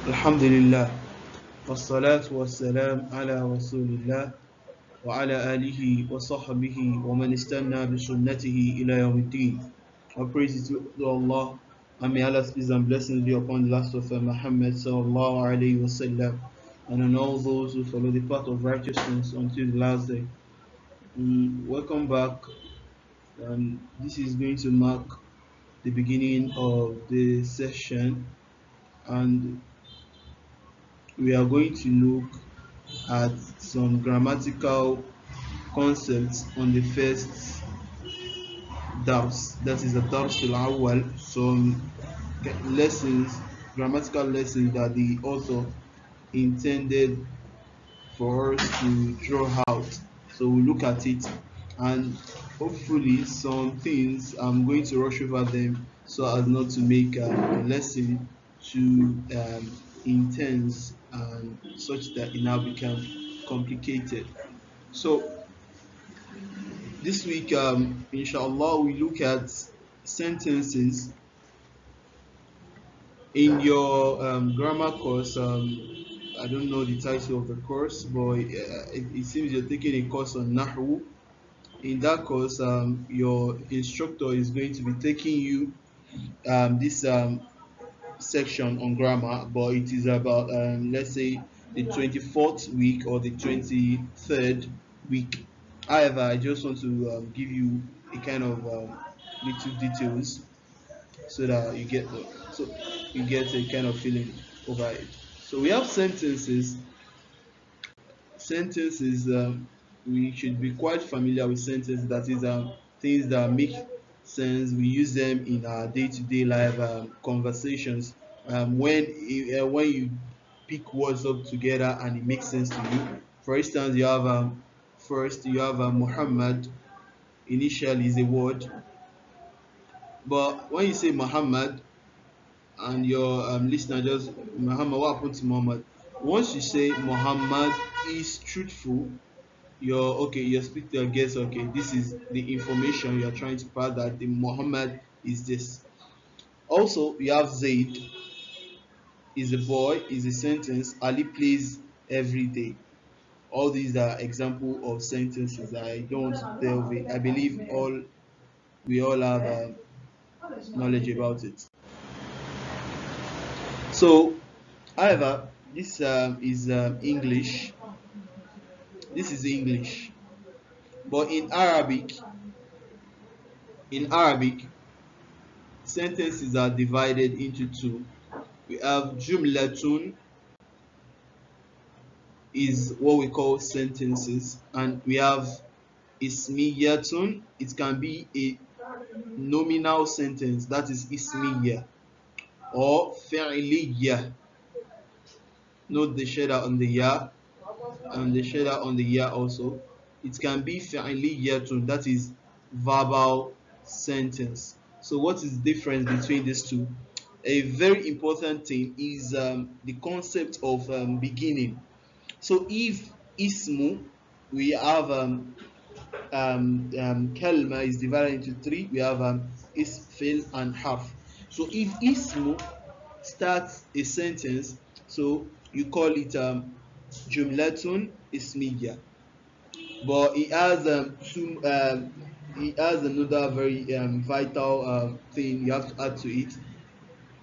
الحمد لله والصلاة والسلام على رسول الله وعلى آله وصحبه ومن استنى بسنته إلى يوم الدين. All praise to Allah, and may Allah's peace and blessings be upon the last of Muhammad sallallahu alayhi wasallam, and on all those who follow the path of righteousness until the last day. Welcome back. This is going to mark the beginning of the session, and we are going to look at some grammatical concepts on the first dars, that is the dars al awwal, some lessons, grammatical lessons that the author intended for us to draw out. So we look at it, and hopefully some things I'm going to rush over them so as not to make the lesson too intense and such that it now become complicated. So this week, inshallah, we look at sentences in your grammar course. I don't know the title of the course, but it seems you're taking a course on Nahu. In that course, your instructor is going to be taking you this section on grammar, but it is about, let's say, the 24th week or the 23rd week. However, I just want to give you a kind of little details so that you get a kind of feeling over it. So we have sentences. Sentences, we should be quite familiar with sentences. That is, things that make sense. We use them in our day-to-day life conversations. When you pick words up together and it makes sense to you. For instance, you have first you have Muhammad. Initially is a word, but when you say Muhammad and your listener just Muhammad, what happened to Muhammad? Once you say Muhammad is truthful, you're speaking to your guest. Okay, this is the information you're trying to pass, that the Muhammad is this. Also, you have Zaid is a boy, is a sentence. Ali plays every day. All these are example of sentences. I don't want to delve in. I believe we all have knowledge about it. So, however, this is English. This is English, but in Arabic, sentences are divided into two. We have jumlatun, is what we call sentences, and we have ismiyatun. It can be a nominal sentence, that is ismiya, or fi'liya. Note the shadda on the ya and the shadda on the ya also. It can be fi'liyatun, that is verbal sentence. So what is the difference between these two? A very important thing is the concept of beginning. So if ismu, we have kalma is divided into three. We have ism, and harf. So if ismu starts a sentence, so you call it jumlatun ismiya. But it has another very vital thing you have to add to it.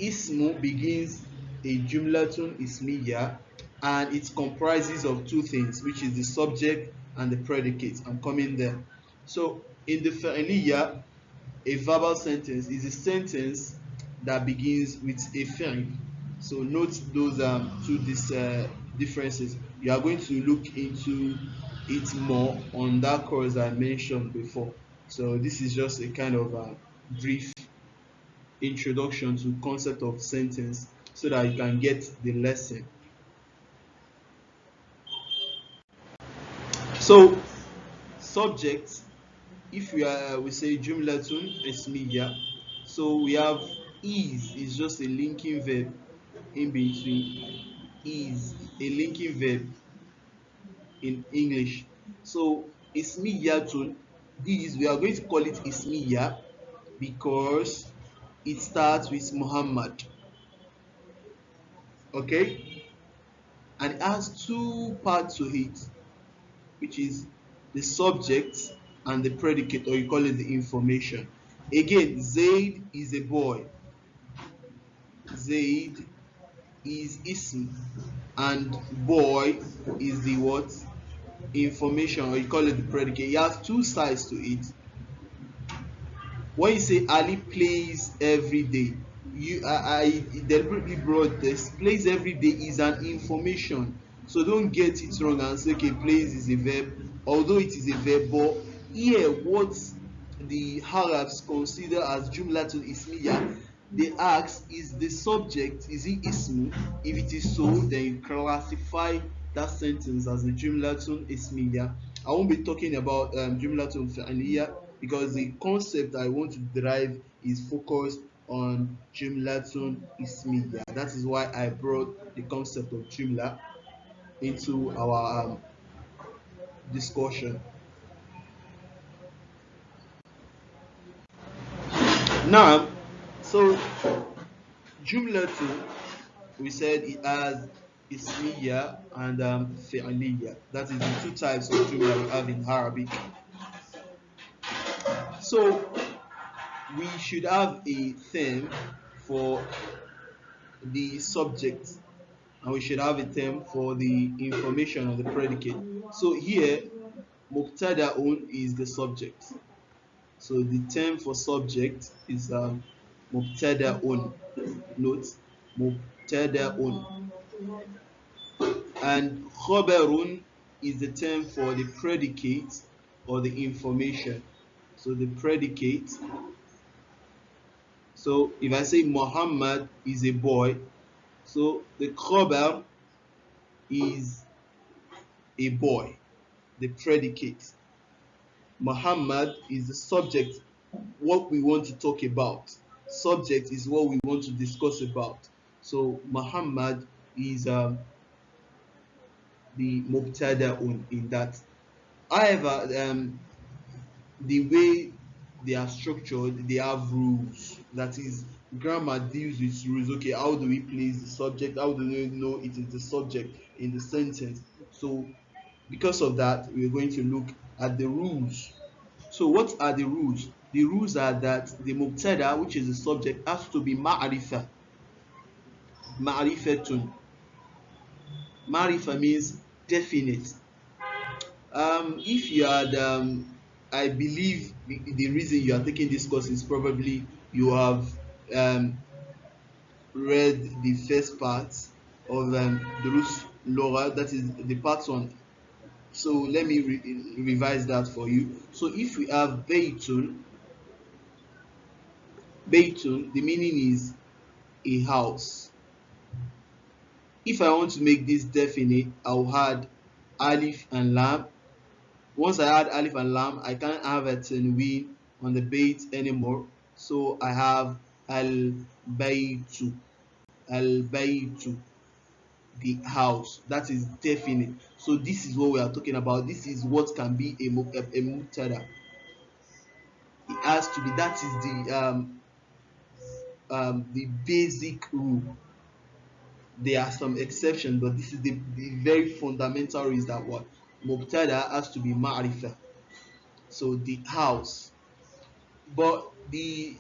Ismu begins a jumlatun ismiya, and it comprises of two things, which is the subject and the predicate. I'm coming there. So in the fi'liya, a verbal sentence is a sentence that begins with a fi'l. So note those two differences. You are going to look into it more on that course I mentioned before. So this is just a kind of brief introduction to concept of sentence so that you can get the lesson. So subject, if we say jumlatun ismiya, so we have is just a linking verb in between. Is a linking verb in English. So ismiyatun, is, we are going to call it ismiya because it starts with Muhammad. Okay, and it has two parts to it, which is the subject and the predicate, or you call it the information. Again, Zaid is a boy. Zaid is ism, and boy is the what? Information, or you call it the predicate. It has two sides to it. When you say Ali plays every day, I deliberately brought this. Plays every day is an information, so don't get it wrong and say okay, plays is a verb, although it is a verb. But here what the Arabs consider as jumlatul ismiya, they ask, is the subject, is it ismu? If it is so, then you classify that sentence as a jumlatul ismiya. I won't be talking about jumlatul fi'liya, because the concept I want to derive is focused on jumlatun ismiya. That is why I brought the concept of jumla into our discussion. Now, so jumlatun, we said it has ismiya and fi'liya. That is the two types of jumla we have in Arabic. So we should have a term for the subject, and we should have a term for the information of the predicate. So here, mubtada'un is the subject. So the term for subject is mubtada'un. Note, mubtada'un. And khabarun is the term for the predicate or the information. So the predicate. So if I say Muhammad is a boy, so the khabar is a boy, the predicate. Muhammad is the subject, what we want to talk about. Subject is what we want to discuss about. So Muhammad is the mubtada'un in that. However, the way they are structured, they have rules. That is, grammar deals with rules. Okay, how do we place the subject? How do we know it is the subject in the sentence? So because of that, we are going to look at the rules. So what are the rules? The rules are that the mubtada, which is the subject, has to be ma'rifa. Ma'rifatun. Ma'rifa means definite. If you had I believe the reason you are taking this course is probably you have um, read the first part of durus lugha, that is the part one. So let me revise that for you. So if we have baytun, the meaning is a house. If I want to make this definite, I'll add alif and lam. Once I add alif and lam, I can't have a tanween on the bait anymore. So I have al-baytu, al-baytu, the house. That is definite. So this is what we are talking about. This is what can be a mubtada. It has to be. That is the basic rule. There are some exceptions, but this is the very fundamental rule, is that what mubtada has to be ma'rifa. So the house. But the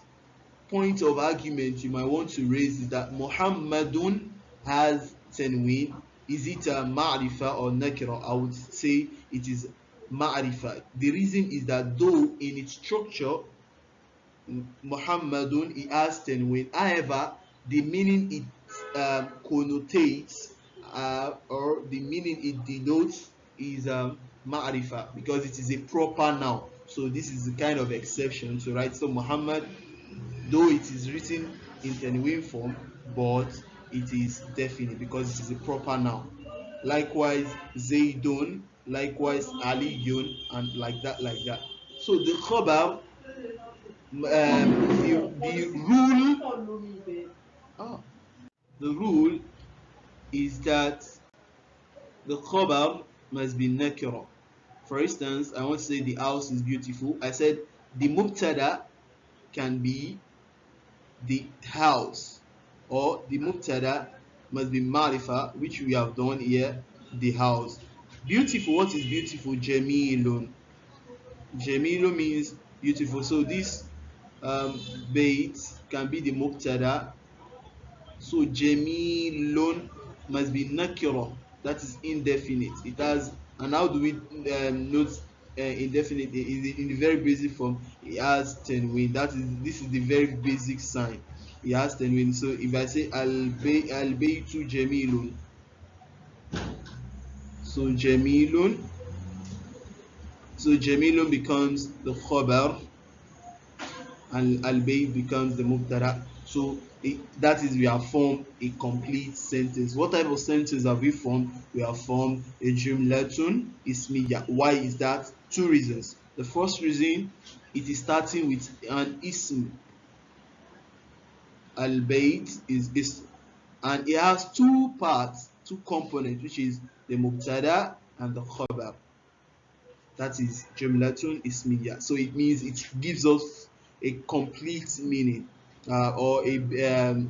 point of argument you might want to raise is that Muhammadun has tanween. Is it a ma'rifa or nakira? I would say it is ma'rifa. The reason is that though in its structure Muhammadun, it has tanween, however the meaning it connotates or the meaning it denotes is ma'rifa, because it is a proper noun. So this is the kind of exception to right. So Muhammad, though it is written in tanween form, but it is definite because it is a proper noun. Likewise Zaydun, likewise Aliyun, and like that, like that. So the khabar, the rule, oh, the rule is that the khabar must be nakira. For instance, I want to say the house is beautiful. I said the mubtada can be the house, or the mubtada must be marifa, which we have done here, the house. Beautiful, what is beautiful? Jamilun. Jamilun means beautiful. So this bait can be the mubtada. So jamilun must be nakira, that is indefinite. It has, and how do we note indefinite in the very basic form? It has tenwin. This is the very basic sign. It has tenwin. So if I say al baytu jamilun, so jamilun becomes the khabar, and al-bayt becomes the mubtada. So that is, we have formed a complete sentence. What type of sentence have we formed? We have formed a jumlatun ismiya. Why is that? Two reasons. The first reason, it is starting with an ism. Al-bayt is ism, and it has two parts, two components, which is the mubtada and the khabar. That is jumlatun ismiya. So it means it gives us a complete meaning, or it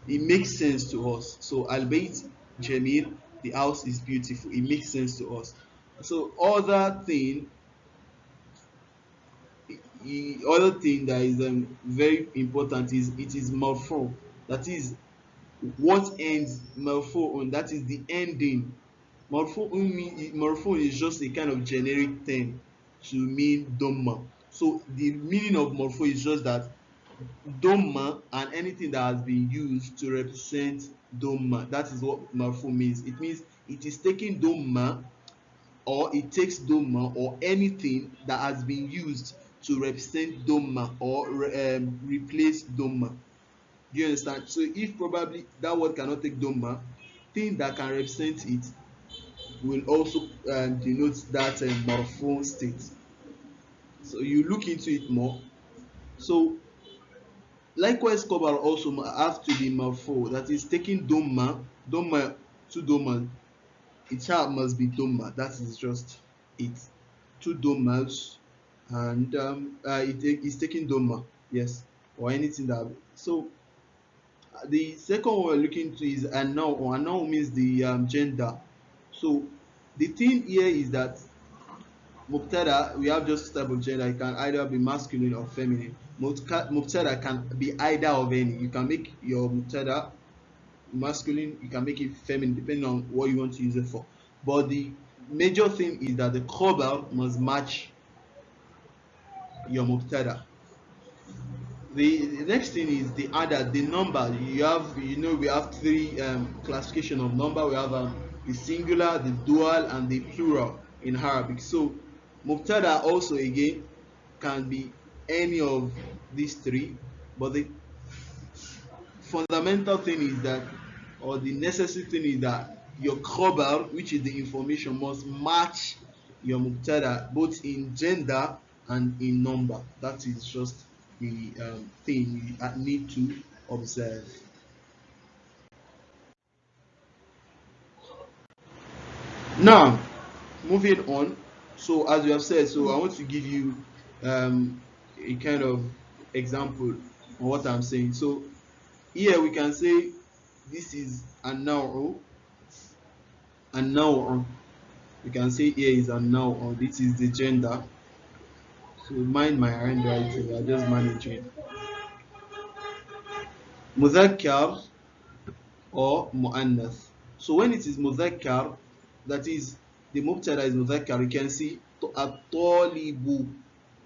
makes sense to us. So al-bayt jamil, the house is beautiful. It makes sense to us. So other thing that is very important is it is marfu. That is what ends marfu on. That is the ending. Marfu is just a kind of generic term to mean dhamma. So the meaning of marfu is just that dhamma and anything that has been used to represent dhamma. That is what marfu means. It means it is taking dhamma, or it takes dhamma, or anything that has been used to represent dhamma or replace dhamma. Do you understand? So if probably that word cannot take dhamma, thing that can represent it will also denote that marfu state. So you look into it more. So likewise, khabar also have to be marfu, that is taking dhamma to dhamma. It must be dhamma. That is just it. Two dhammas, and it is taking dhamma, yes, or anything that. So the second one we're looking into is an-naw. An-naw means the gender. So the thing here is that mubtada, we have just type of gender. It can either be masculine or feminine. Mubtada can be either of any. You can make your mubtada masculine, you can make it feminine, depending on what you want to use it for. But the major thing is that the khabar must match your mubtada. The next thing is the adad, the number. We have three classification of number. We have the singular, the dual, and the plural in Arabic. So mubtada also again can be any of these three, but the fundamental thing is that, or the necessary thing is that your khabar, which is the information, must match your mubtada both in gender and in number. That is just the thing you need to observe. Now, moving on. So as we have said, so I want to give you a kind of example on what I'm saying. So here we can say this is an-naw'u. An-naw'u. We can say here is an-naw'u. This is the gender. So mind my handwriting. We are just managing. Mudhakkar or mu'annath. So when it is mudhakkar, that is the mubtada is mudhakkar, you can see at-talibu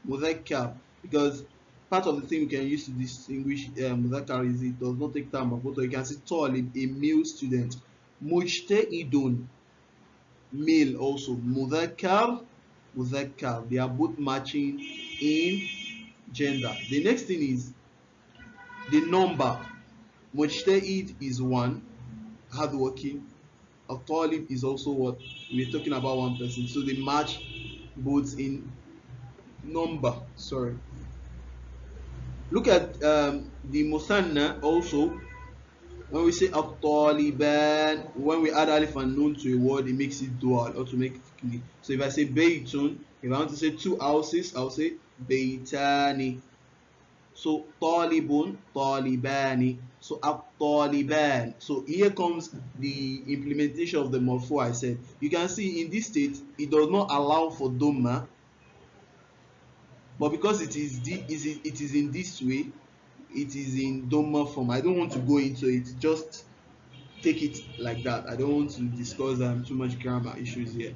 mudhakkar, because part of the thing we can use to distinguish mudhakkar is it does not take time of photo. You can see talib, a male student. Mujtahidun, male also. Mudhakkar, mudhakkar, they are both matching in gender. The next thing is the number. Mujtahid is one, hardworking. A talib is also what we're talking about, one person. So they match both in number. Sorry. Look at the musanna also. When we say at-taliban, when we add alif and nun to a word, it makes it dual automatically. So if I say baytun, if I want to say two houses, I'll say baytani. So talibun, talibani. So at-taliban. So here comes the implementation of the marfu I said. You can see in this state it does not allow for dhamma, but because it is in this way, it is in dhamma form. I don't want to go into it. Just take it like that. I don't want to discuss too much grammar issues here.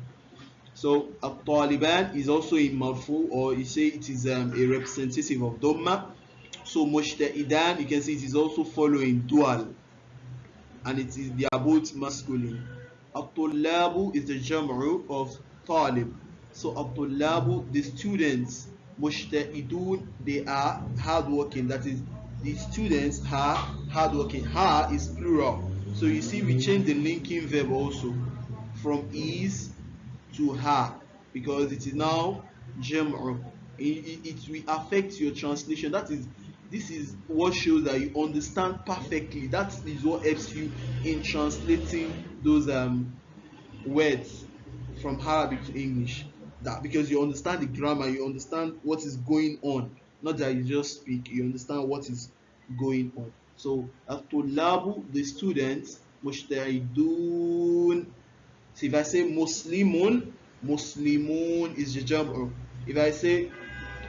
So at-taliban is also in marfu, or you say it is a representative of dhamma. So mushta'idan, you can see it is also following dual, and it is they are both masculine. At-tullabu is the jam'u of talib. So at-tullabu, the students, mushta'idun, they are hardworking. That is, the students are hardworking. Ha is plural. So you see we change the linking verb also from is to ha, because it is now jam'u. It will affect your translation. This is what shows that you understand perfectly. That is what helps you in translating those words from Arabic to English. That because you understand the grammar, you understand what is going on, not that you just speak. You understand what is going on. So at-tullabu, the students, mushta'idun. So if I say muslimun, muslimun is the jam'u. If I say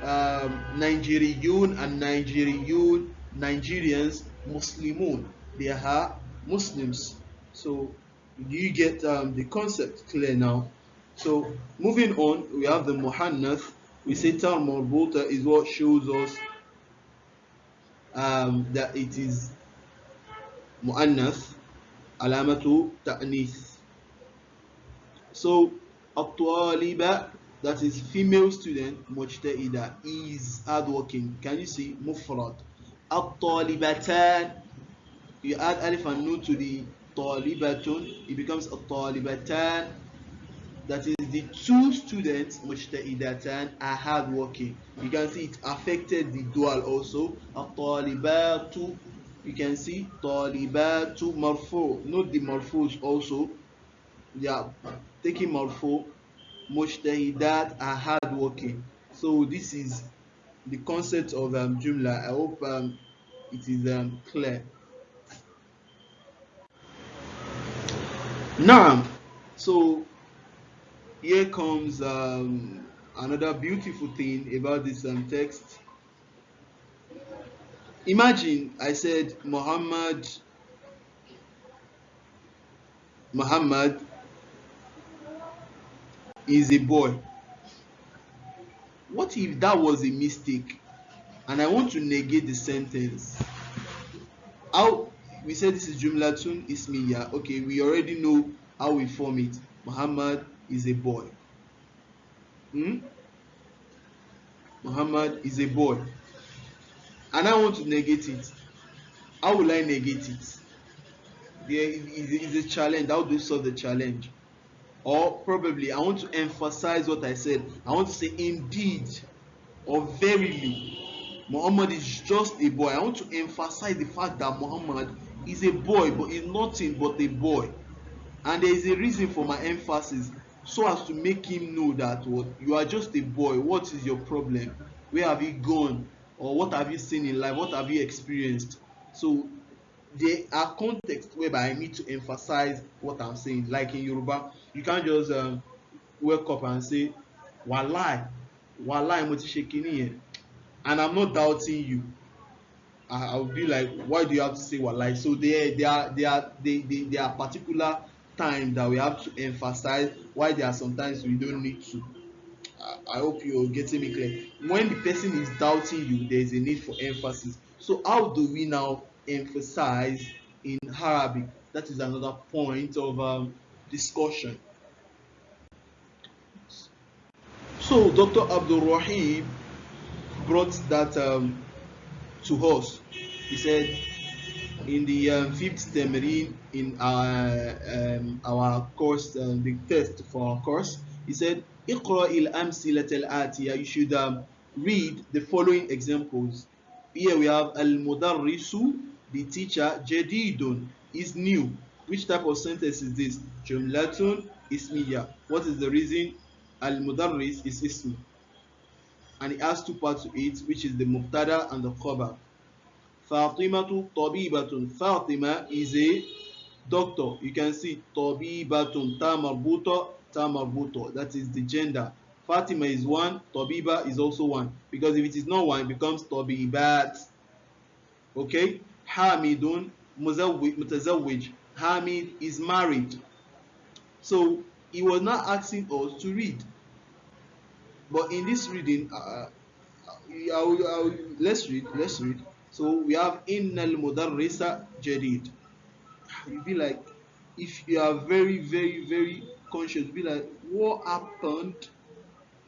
Nigeriyun and Nigeriyun, Nigerians, Muslimun, they are Muslims. So you get the concept clear now. So moving on, we have the muhannath. We say ta marbuta is what shows us that it is muannath, alamatu ta'nith. So at-taliba, that is female student, mujtahida, is hardworking. Can you see mufrad? At-talibatan, you add alif and nun to the talibatun, it becomes at-talibatan. That is, the two students, mujtahidatan, are hardworking. You can see it affected the dual also. At-talibatu, you can see talibatu marfu. Note the marfus also. They are taking marfu. Mujtahidat are hardworking. So this is the concept of jumla. I hope it is clear. Now, so here comes another beautiful thing about this text. Imagine I said Muhammad is a boy. What if that was a mistake and I want to negate the sentence? How we said this is jumlatun ismiya. Okay, we already know how we form it. Muhammad is a boy. Muhammad is a boy. And I want to negate it. How will I negate it? There is a challenge. How do you solve the challenge? Or probably I want to emphasize what I said. I want to say indeed or verily Muhammad is just a boy. I want to emphasize the fact that Muhammad is a boy, but is nothing but a boy. And there is a reason for my emphasis, so as to make him know that what you are just a boy. What is your problem? Where have you gone? Or what have you seen in life? What have you experienced? So there are contexts whereby I need to emphasize what I'm saying. Like in Yoruba, you can't just wake up and say walai mo ti ṣe kíní yẹn, and I'm not doubting you. I will be like, why do you have to say walai? So there are particular times that we have to emphasize, why there are sometimes we don't need to. I hope you're getting me clear. When the person is doubting you, there is a need for emphasis. So how do we now emphasize in Arabic? That is another point of discussion. So Dr. Abdul Rahim brought that to us. He said in the fifth termine in our course, the test for our course, he said, اقرأ الأمثلة الآتية. You should read the following examples. Here we have al-mudarrisu, the teacher, jadidun, is new. Which type of sentence is this? Jumlatun ismiya. What is the reason? Al-mudarris is ism, and it has two parts to it, which is the mubtada and the khabar. Fatimatu tabibatun. Fatima is a doctor. You can see tabibatun, ta marbuta, ta marbuta. That is the gender. Fatima is one, tabiba is also one. Because if it is not one, it becomes tabibat. Okay? Hamidun mutazawwij. Hamid is married. So he was not asking us to read. But in this reading, let's read. Let's read. So we have innal mudarrisa jadid. You be like, if you are very, very, very conscious, be like, what happened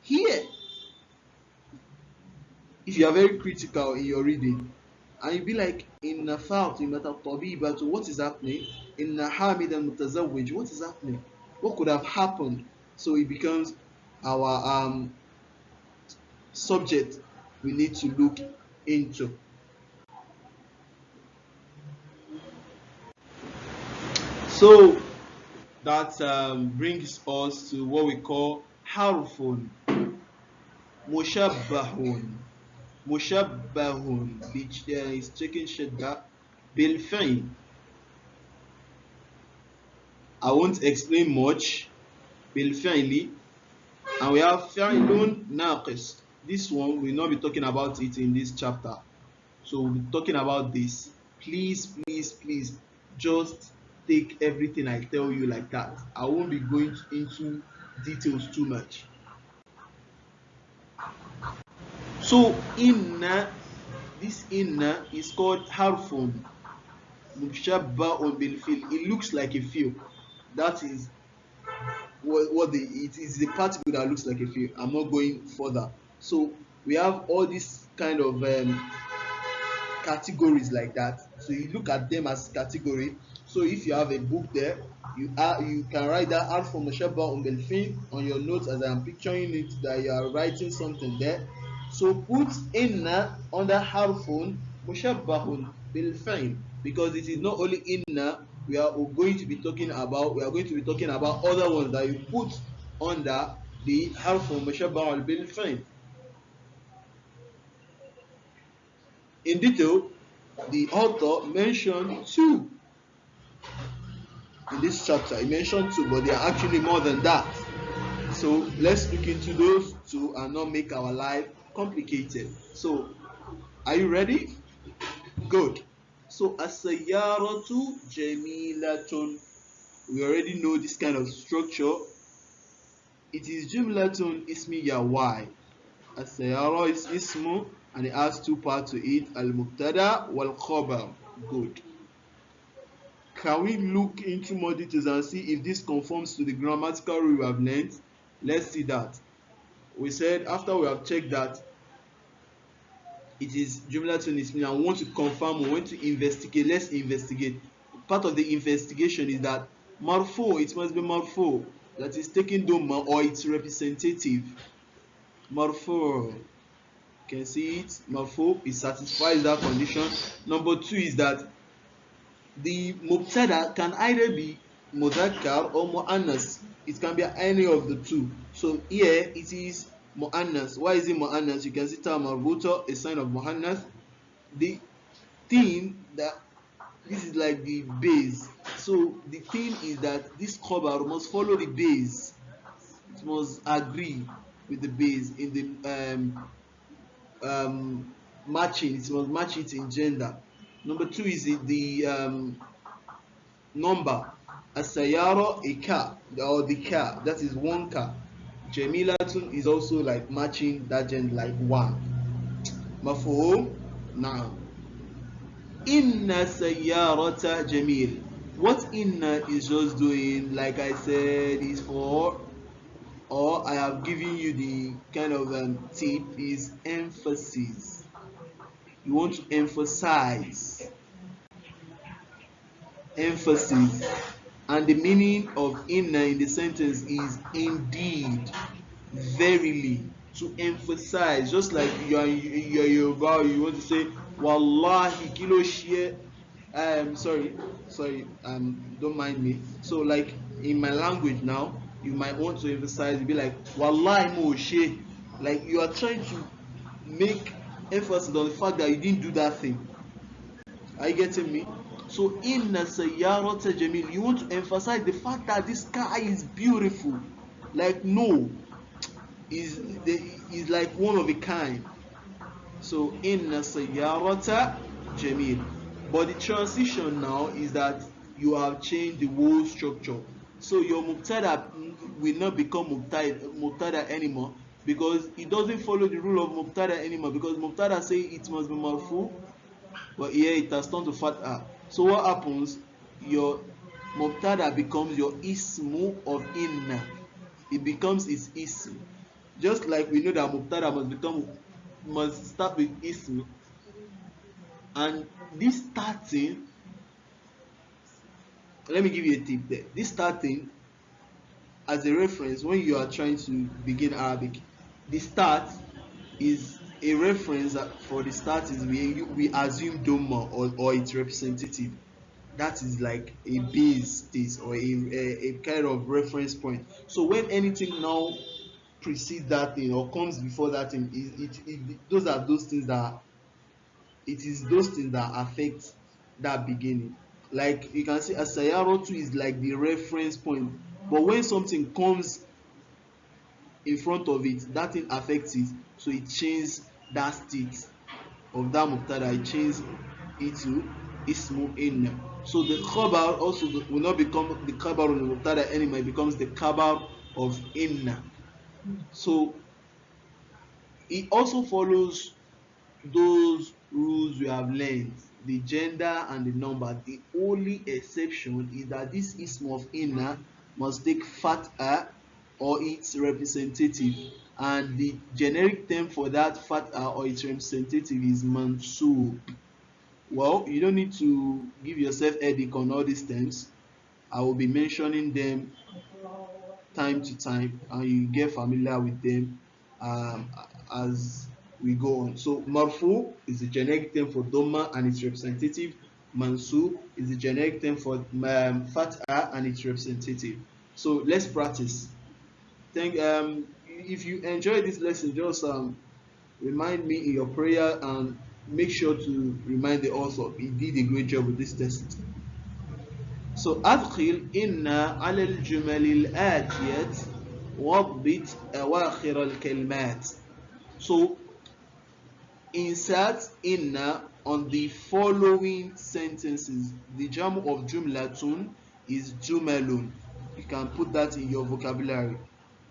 here? If you are very critical in your reading, and you be like, in Fatima tabiba, so what is happening? In Hamid and Mutazawwij, what is happening? What could have happened? So it becomes our subject we need to look into. So that brings us to what we call harfun mushabbahun. Mushabbahun, which is taking shadda bil fi'l. I won't explain much. Bil fi'li, and we have fi'lun naqis. This one we'll not be talking about it in this chapter. So we'll be talking about this. Please, please, please, just take everything I tell you like that. I won't be going into details too much. So inna, this inna is called harfun mushabbahun bil fil. It looks like a fi'l. That is it is the particle that looks like a fi'l. I'm not going further. So we have all these kind of categories like that. So you look at them as category. So if you have a book there, you can write that harfun mushabbahun bil fil on your notes as I am picturing it, that you are writing something there. So put inna under harfun mushabbahun bil fil, because it is not only inna we are going to be talking about. We are going to be talking about other ones that you put under the harfun mushabbahun bil fil. In detail, the author mentioned two in this chapter. He mentioned two, but there are actually more than that. So let's look into those two and not make our life complicated. So are you ready? Good. So as-sayyaratu jamilatun. We already know this kind of structure. It is jumlatun ismiya. Why? As-sayyara is ismu and it has two parts to it, al-mubtada wal-khabar. Good. Can we look into more details and see if this conforms to the grammatical rule we have learned? Let's see that. We said after we have checked that it is jumlatun ismiya, and we want to confirm, we want to investigate. Let's investigate. Part of the investigation is that marfu, it must be marfu, that is taking dhamma or its representative. Marfu, you can see it, marfu, it satisfies that condition. Number two is that the mubtada can either be mudhakkar or muannas. It can be any of the two. So here it is muannas. Why is it muannas? You can see ta marbuta, a sign of muannas. The thing that this is like the base. So the thing is that this khabar must follow the base. It must agree with the base in the matching. It must match it in gender. Number two is the number. As-sayyara, a car, or the car, that is one car. Jamilatun is also like matching that gender, like one. Mafhum? Now, inna sayyarata jamil. What inna is just doing, like I said, is for, or I have given you the kind of tip, is emphasis. You want to emphasize. Emphasis. And the meaning of inna in the sentence is indeed, verily, to emphasize. Just like you are Yoruba, you want to say wallahi kilo share. Sorry, don't mind me. So like in my language now, you might want to emphasize, be like wallahi mo she, like you are trying to make emphasis on the fact that you didn't do that thing. Are you getting me? So inna sayyarata jamil, you want to emphasize the fact that this car is beautiful. Like no, is like one of a kind. So inna sayyarata jamil. But the transition now is that you have changed the whole structure. So your mubtada will not become mubtada anymore, because it doesn't follow the rule of mubtada anymore, because mubtada say it must be marfu, but here it has turned to fatha. So what happens? Your mubtada becomes your ismu of inna. It becomes its ism. Just like we know that mubtada must start with ism, and this starting, let me give you a tip there. This starting as a reference when you are trying to begin Arabic, the start is a reference for the start is we assume Dhamma or its representative. That is like a base case or a kind of reference point. So when anything now precedes that thing or comes before that thing, those are those things that it is those things that affect that beginning. Like you can see asayaro too is like the reference point, but when something comes in front of it, that thing affects it, so it changes that state of that mubtada, it changes it to ismu inna. So the khabar also will not become the khabar of the mubtada anymore, it becomes the khabar of inna. So it also follows those rules we have learned, the gender and the number. The only exception is that this ism of inna must take fatha or its representative, and the generic term for that fatha or its representative is mansub. Well, you don't need to give yourself headache on all these terms. I will be mentioning them time to time, and you get familiar with them um, as we go on. So marfu is the generic term for doma and its representative. Mansub is the generic term for fatha and its representative. So let's practice. If you enjoy this lesson, just remind me in your prayer and make sure to remind the author. He did a great job with this test. So أدخل إن على الجمل الآتية واضبط أواخر الكلمات. So insert inna on the following sentences. The jam of jumlatun is jumalun. You can put that in your vocabulary.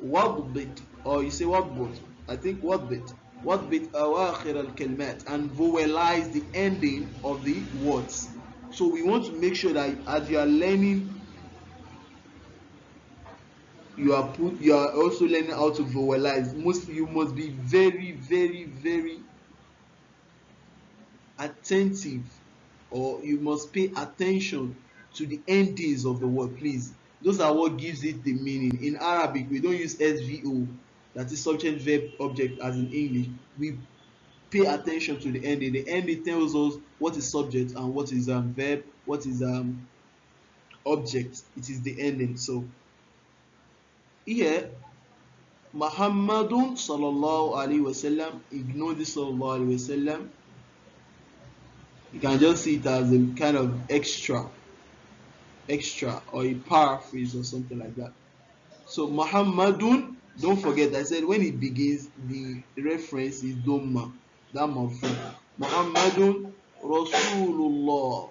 Wadbit, or you say wadbut. I think wadbit. Wadbit awakhir al-kalmat, and vowelize the ending of the words. So we want to make sure that as you are learning, you are also learning how to vowelize. You must be very, very, very attentive, or you must pay attention to the endings of the word, please. Those are what gives it the meaning. In Arabic, we don't use SVO, that is subject verb object, as in English. We pay attention to the ending. The ending tells us what is subject and what is verb, what is object. It is the ending. So here Muhammadun sallallahu alaihi wasallam, ignore this sallallahu alaihi wasallam. You can just see it as a kind of extra or a paraphrase or something like that. So Muhammadun, don't forget I said when it begins the reference is Dhamma, that marfu. Muhammadun Rasulullah.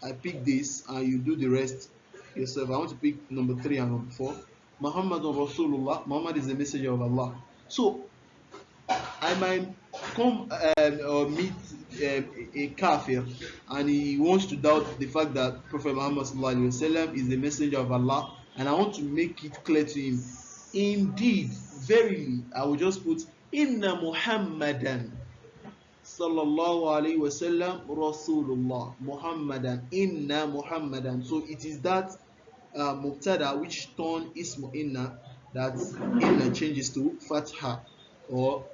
I pick this and you do the rest yourself. I want to pick number 3 and number 4. Muhammadun Rasulullah. Muhammad is the messenger of Allah. So I might come or meet a kafir, and he wants to doubt the fact that Prophet Muhammad is the messenger of Allah, and I want to make it clear to him, indeed, verily, I will just put inna Muhammadan sallallahu alaihi wasallam Rasulullah, Muhammadan, inna Muhammadan. So it is that mubtada which turn ismu inna, that inna changes to fatha or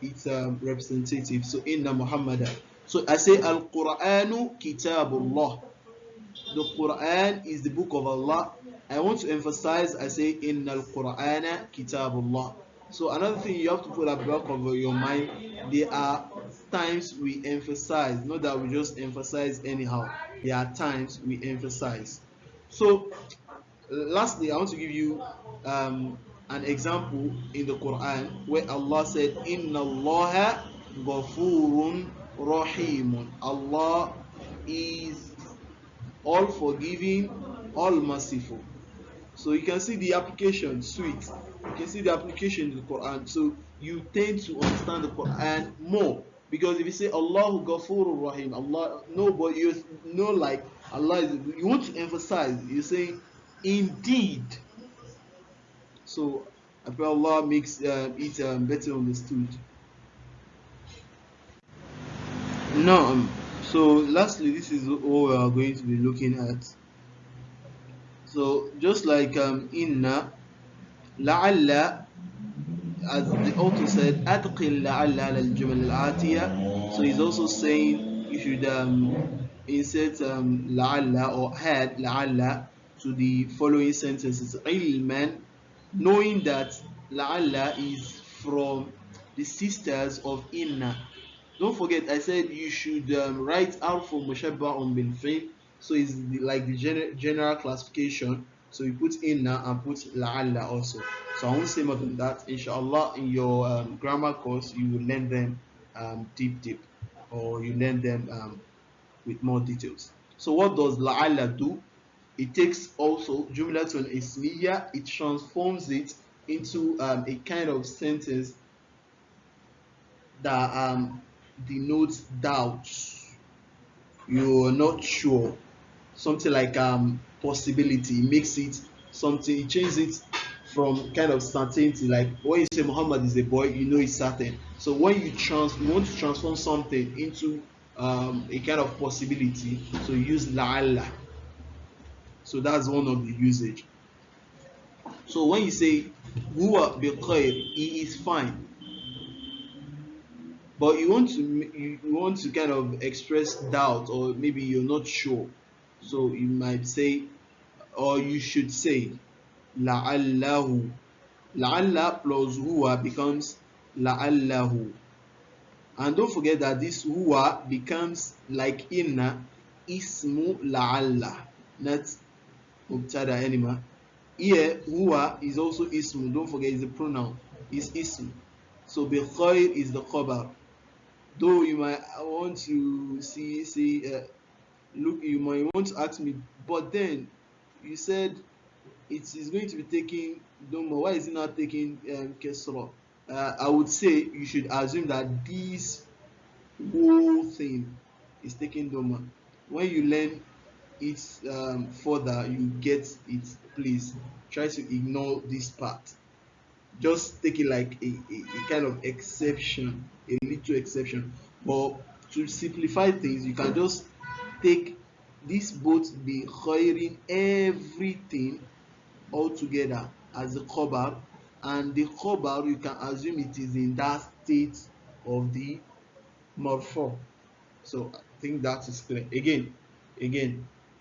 its representative. So inna Muhammadan. So I say al-Qur'anu kitabullah. The Quran is the book of Allah. I want to emphasize, I say inna al-Qur'ana kitabullah. So another thing you have to put at the back of your mind, they are times we emphasize, not that we just emphasize anyhow. There are times we emphasize. So lastly, I want to give you an example in the Quran where Allah said, Inna Allaha ghafurun rahimun. Allah is all forgiving, all merciful. So you can see the application, sweet. You can see the application in the Quran. So you tend to understand the Quran more. Because if you say Allahu Ghafurur Rahim, Allah, no, but you know, like Allah is, you want to emphasize, you say indeed. So I pray Allah makes it better understood. Now, so lastly, this is what we are going to be looking at. So just like inna, la'alla, as the author said, adqil la'alla al-jumal al-atiya. So he's also saying you should insert la'alla or add la'alla to the following sentences. Ilman, knowing that la'alla is from the sisters of inna. Don't forget, I said you should write out for mushabbah bil fi'l. So it's like the general classification. So you put inna and put la'alla also. So I won't say more than that. Inshallah, in your grammar course, you will learn them deep, or you learn them with more details. So what does la'alla do? It takes also jumlatul ismiya, it transforms it into a kind of sentence that denotes doubt. You're not sure. Something like possibility. It makes it something, it changes it from kind of certainty. Like when you say Muhammad is a boy, you know it's certain. So when you want to transform something into a kind of possibility, so you use la'alla. So that's one of the usage. So when you say huwa bi khair, he is fine, but you want to kind of express doubt, or maybe you're not sure, so you might say, or you should say la'allahu. La'alla plus huwa becomes la'allahu. And don't forget that this huwa becomes like inna, ismu la'alla, not mubtada anima. Here huwa is also ismu. Don't forget, it's a pronoun, it's ismu. So bi khair is the khabar. Though you might want to look, you might want to ask me, but then you said it is going to be taking doma. Why is it not taking kesra? I would say you should assume that this whole thing is taking doma. When you learn it further, you get it. Please try to ignore this part. Just take it like a kind of exception, a little exception. But to simplify things, you can just take this both be khairin, everything all together as a khabar, and the khabar you can assume it is in that state of the marfu. So I think that is clear. Again,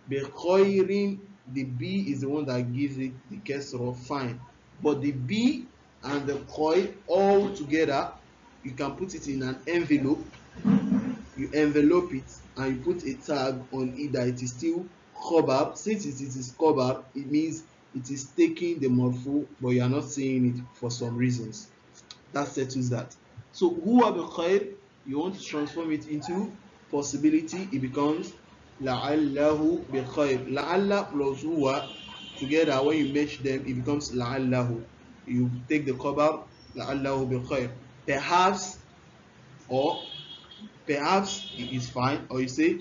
be khairin, the b is the one that gives it the kesra, fine, but the b and the koi all together, you can put it in an envelope. You envelope it and you put a tag on it that it is still khabar. Since it is khabar, it means it is taking the marfu, but you are not saying it for some reasons. That settles that. So huwa bi khair, you want to transform it into possibility. It becomes la'allahu bi khair. La'alla plus huwa together, when you match them, it becomes la'allahu. You take the khabar la'allahu bi khair. Perhaps, or perhaps it is fine, or you say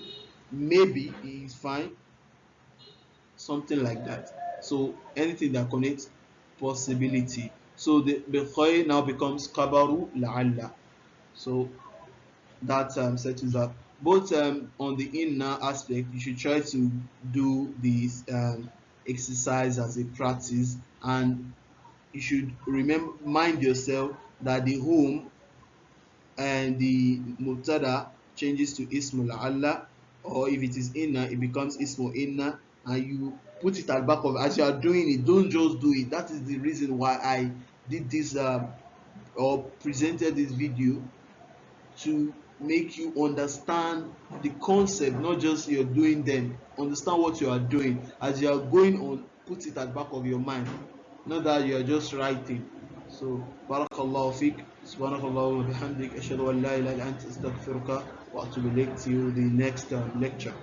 maybe it is fine, something like that. So anything that connects possibility. So the khair now becomes khabaru la'alla. So that settles that. Both on the inner aspect, you should try to do this exercise as a practice, and you should mind yourself that the whom and the mubtada changes to ismu la'alla, or if it is inna, it becomes ismu inna, and you put it at the back of, as you are doing it, don't just do it. That is the reason why I did this or presented this video, to make you understand the concept, not just you're doing them. Understand what you are doing as you are going on. Put it at the back of your mind, not that you are just writing. So barakallahu fik, subhanakallahu wa bihamdik, ashhadu an la ilaha illa anta astaghfiruka wa atubu ilayk. Till the next lecture.